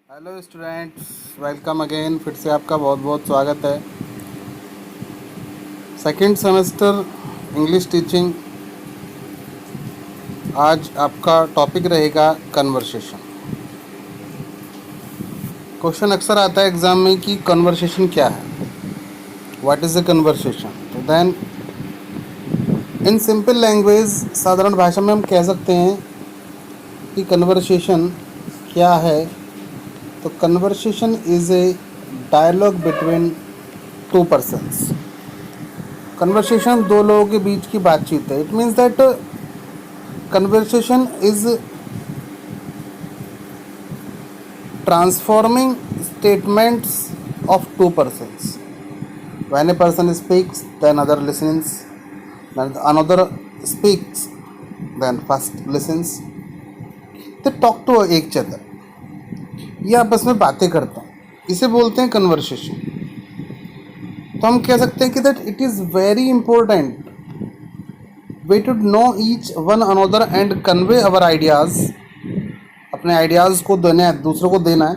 Hello students, welcome again. फिर से आपका बहुत बहुत स्वागत है। Second semester English teaching. आज आपका टॉपिक रहेगा कन्वर्सेशन। क्वेश्चन अक्सर आता है एग्ज़ाम में कि कन्वर्सेशन क्या है, व्हाट इज़ अ कन्वर्सेशन। तो देन इन सिंपल लैंग्वेज, साधारण भाषा में हम कह सकते हैं कि कन्वर्सेशन क्या है। तो conversation is a dialogue between two persons. Conversation दो लोगों के बीच की बातचीत है। It means that conversation is transforming statements of two persons. When a person speaks, then other listens, then another speaks, then first listens. They talk to each other. ये आपस में बातें करते हैं, इसे बोलते हैं कन्वर्सेशन। तो हम कह सकते हैं कि that it is very important we should know each one another and convey our ideas। अपने आइडियाज़ को देना है, दूसरों को देना है।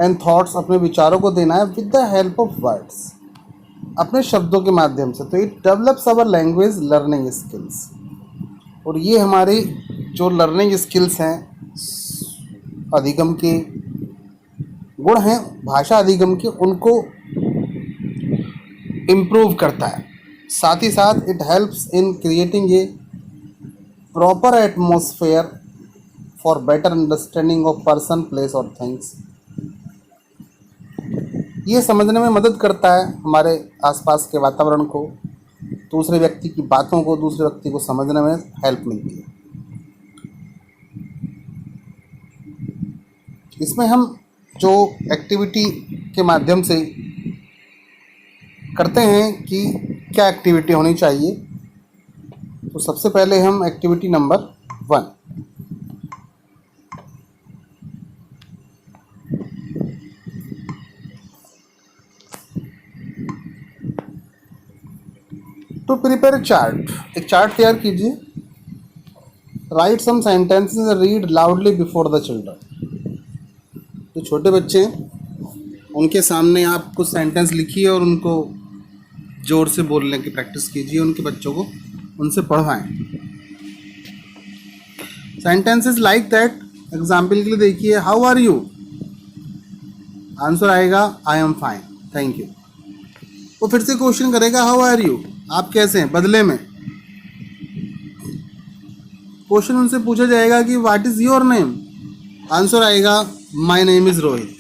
एंड थॉट्स, अपने विचारों को देना है with the help of words, अपने शब्दों के माध्यम से। तो it develops our language learning skills. और ये हमारी जो लर्निंग स्किल्स हैं, अधिगम के गुण हैं, भाषा अधिगम के, उनको इम्प्रूव करता है। साथ ही साथ it helps in creating a proper atmosphere for better understanding of person, place और थिंग्स। ये समझने में मदद करता है हमारे आसपास के वातावरण को, दूसरे व्यक्ति की बातों को, दूसरे व्यक्ति को समझने में हेल्प मिलती है। इसमें हम जो एक्टिविटी के माध्यम से करते हैं कि क्या एक्टिविटी होनी चाहिए, तो सबसे पहले हम activity number 1, to prepare chart. एक चार्ट तैयार कीजिए। Write some sentences, read loudly before the children. जो छोटे बच्चे हैं उनके सामने आप कुछ सेंटेंस लिखिए और उनको ज़ोर से बोलने की प्रैक्टिस कीजिए। उनके बच्चों को उनसे पढ़वाएं। सेंटेंसेस लाइक दैट, एग्जाम्पल के लिए देखिए, हाउ आर यू। आंसर आएगा I am fine, thank you. वो फिर से क्वेश्चन करेगा, हाउ आर यू, आप कैसे हैं। बदले में क्वेश्चन उनसे पूछा जाएगा कि what is your name. Answer आएगा my name is Rohit.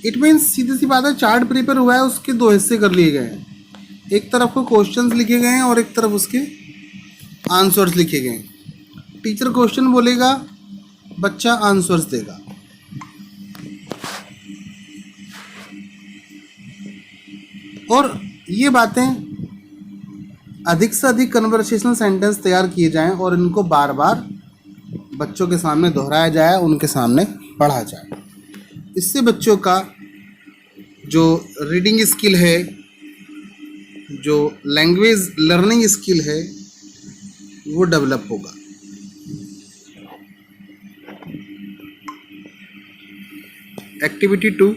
It means, सीधी सी बात है, चार्ट प्रिपेयर हुआ है, उसके दो हिस्से कर लिए गए हैं। एक तरफ को क्वेश्चंस लिखे गए हैं और एक तरफ उसके आंसर्स लिखे गए हैं। टीचर क्वेश्चन बोलेगा, बच्चा आंसर्स देगा। और ये बातें अधिक से अधिक कन्वर्सेशनल सेंटेंस तैयार किए जाएं और इनको बार बार बच्चों के सामने दोहराया जाए, उनके सामने पढ़ा जाए। इससे बच्चों का जो रीडिंग स्किल है, जो लैंग्वेज लर्निंग स्किल है, वो डेवलप होगा। Activity 2,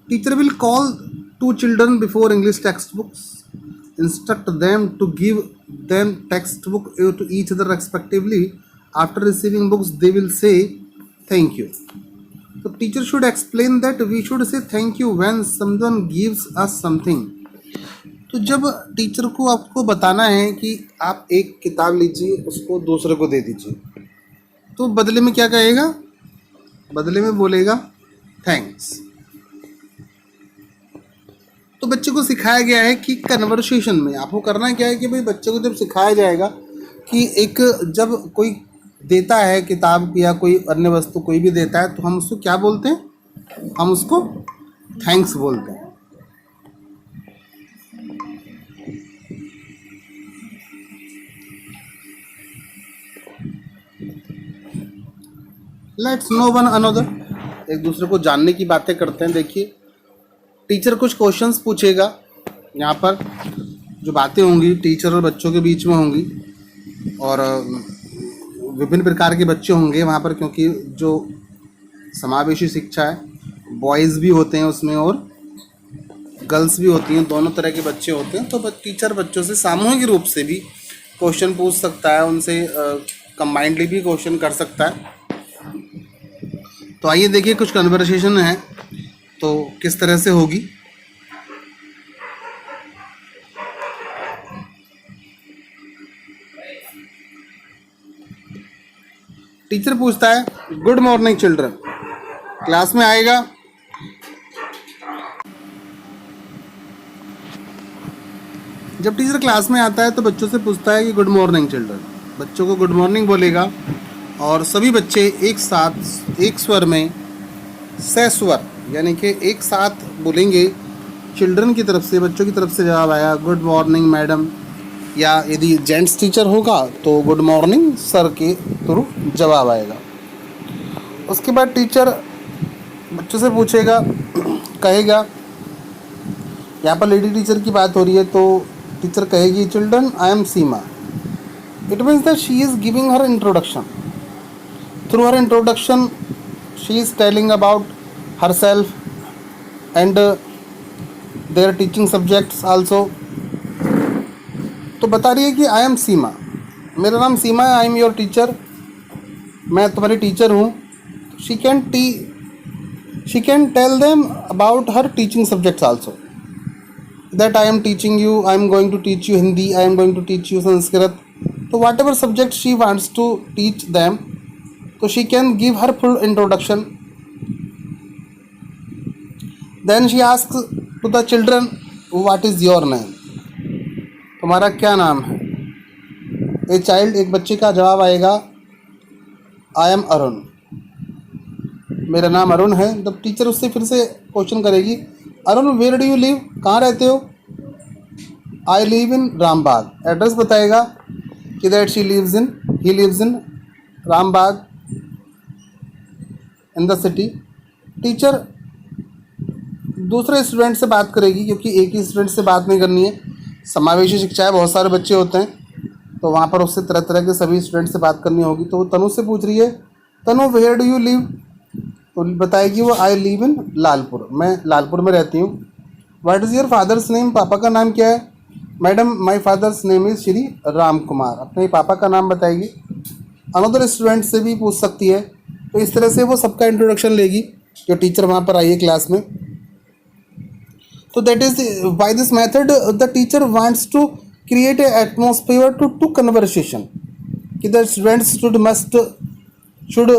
teacher will call 2 children before English textbooks, instruct them to give them textbook to each other respectively. After receiving books, they will say thank you. So teacher should explain that we should say thank you when someone gives us something. तो जब teacher को आपको बताना है कि आप एक किताब लीजिए, उसको दूसरे को दे दीजिए, तो बदले में क्या कहेगा, बदले में बोलेगा थैंक्स। तो बच्चे को सिखाया गया है कि कन्वर्सेशन में आपको करना क्या है कि भाई बच्चे को जब सिखाया जाएगा कि एक जब कोई देता है किताब या कोई अन्य वस्तु कोई भी देता है, तो हम उसको क्या बोलते हैं, हम उसको थैंक्स बोलते हैं। लेट्स नो वन अनदर, एक दूसरे को जानने की बातें करते हैं। देखिए, टीचर कुछ क्वेश्चंस पूछेगा। यहाँ पर जो बातें होंगी टीचर और बच्चों के बीच में होंगी, और विभिन्न प्रकार के बच्चे होंगे वहाँ पर, क्योंकि जो समावेशी शिक्षा है बॉयज़ भी होते हैं उसमें और गर्ल्स भी होती हैं, दोनों तरह के बच्चे होते हैं। तो टीचर बच्चों से सामूहिक रूप से भी क्वेश्चन पूछ सकता है, उनसे कंबाइंडली भी क्वेश्चन कर सकता है। तो आइए देखिए कुछ कन्वर्सेशन है तो किस तरह से होगी। टीचर पूछता है गुड मॉर्निंग चिल्ड्रन, क्लास में आएगा। जब टीचर क्लास में आता है तो बच्चों से पूछता है कि गुड मॉर्निंग चिल्ड्रन, बच्चों को गुड मॉर्निंग बोलेगा और सभी बच्चे एक साथ एक स्वर में सस्वर यानी कि एक साथ बोलेंगे। चिल्ड्रन की तरफ से, बच्चों की तरफ से जवाब आया गुड मॉर्निंग मैडम, या यदि जेंट्स टीचर होगा तो गुड मॉर्निंग सर के थ्रू जवाब आएगा। उसके बाद टीचर बच्चों से पूछेगा, कहेगा, यहाँ पर लेडी टीचर की बात हो रही है तो टीचर कहेगी children I am Seema. It means that she is giving her introduction. Through her introduction she is telling about her self and there teaching subjects also. तो बता रही है कि आई एम सीमा, मेरा नाम सीमा है, आई एम योर टीचर, मैं तुम्हारी टीचर हूँ। She can tell them about her teaching subjects also, that I am teaching you, I am going to teach you Hindi, I am going to teach you Sanskrit. तो whatever subject she wants to teach them, तो she can give her full introduction. Then she asks to the children what is your name, तुम्हारा क्या नाम है। A child, एक बच्चे का जवाब आएगा आई एम अरुण, मेरा नाम अरुण है। तब टीचर उससे फिर से क्वेश्चन करेगी Arun where do you live, कहाँ रहते हो। I live in Rambagh, address बताएगा कि that he lives in Rambagh in the city. Teacher दूसरे स्टूडेंट से बात करेगी, क्योंकि एक ही स्टूडेंट से बात नहीं करनी है, समावेशी शिक्षा है, बहुत सारे बच्चे होते हैं तो वहाँ पर उससे तरह तरह के सभी स्टूडेंट से बात करनी होगी। तो वो तनु से पूछ रही है तनु वेयर डू यू लिव, तो बताएगी वो आई लिव इन लालपुर, मैं लालपुर में रहती हूँ। What is your father's name, पापा का नाम क्या है। Madam my father's name is Shri Ram Kumar, अपने पापा का नाम बताएगी। अनदर स्टूडेंट से भी पूछ सकती है। तो इस तरह से वो सबका इंट्रोडक्शन लेगी जो टीचर वहाँ पर आई है क्लास में। तो that is by this method the teacher wants to create a atmosphere to conversation, कि the students should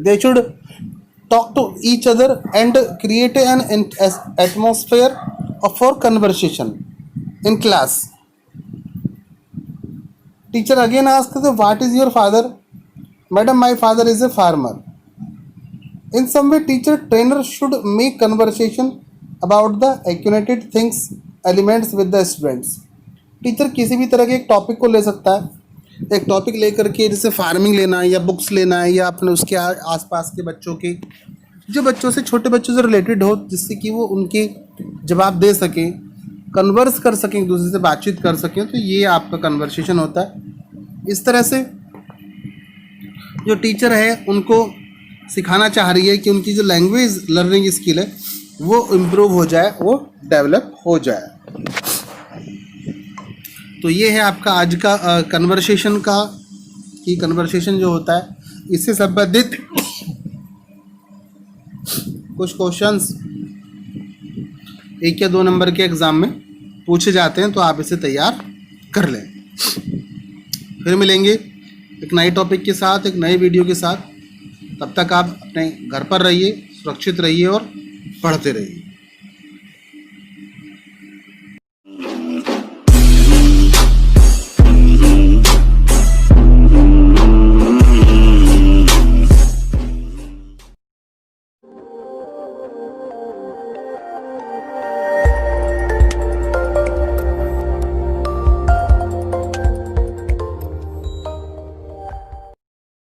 they should talk to each other and create an atmosphere for conversation in class. Teacher again asks what is your father, madam my father is a farmer. In some way teacher trainer should make conversation about the accumulated things elements with the students. Teacher किसी भी तरह के एक topic को ले सकता है, एक टॉपिक लेकर के, जैसे फार्मिंग लेना है या बुक्स लेना है या अपने उसके आसपास के बच्चों के, जो बच्चों से, छोटे बच्चों से रिलेटेड हो, जिससे कि वो उनके जवाब दे सकें, कन्वर्स कर सकें, एक दूसरे से बातचीत कर सकें। तो ये आपका कन्वर्सेशन होता है। इस तरह से जो टीचर है उनको सिखाना चाह रही है कि उनकी जो लैंग्वेज लर्निंग स्किल है वो इम्प्रूव हो जाए, वो डेवलप हो जाए। तो ये है आपका आज का कन्वर्सेशन का, कि कन्वर्सेशन जो होता है इससे संबंधित कुछ क्वेश्चंस 1 या 2 नंबर के एग्ज़ाम में पूछे जाते हैं, तो आप इसे तैयार कर लें। फिर मिलेंगे एक नए टॉपिक के साथ, एक नए वीडियो के साथ। तब तक आप अपने घर पर रहिए, सुरक्षित रहिए और पढ़ते रहिए।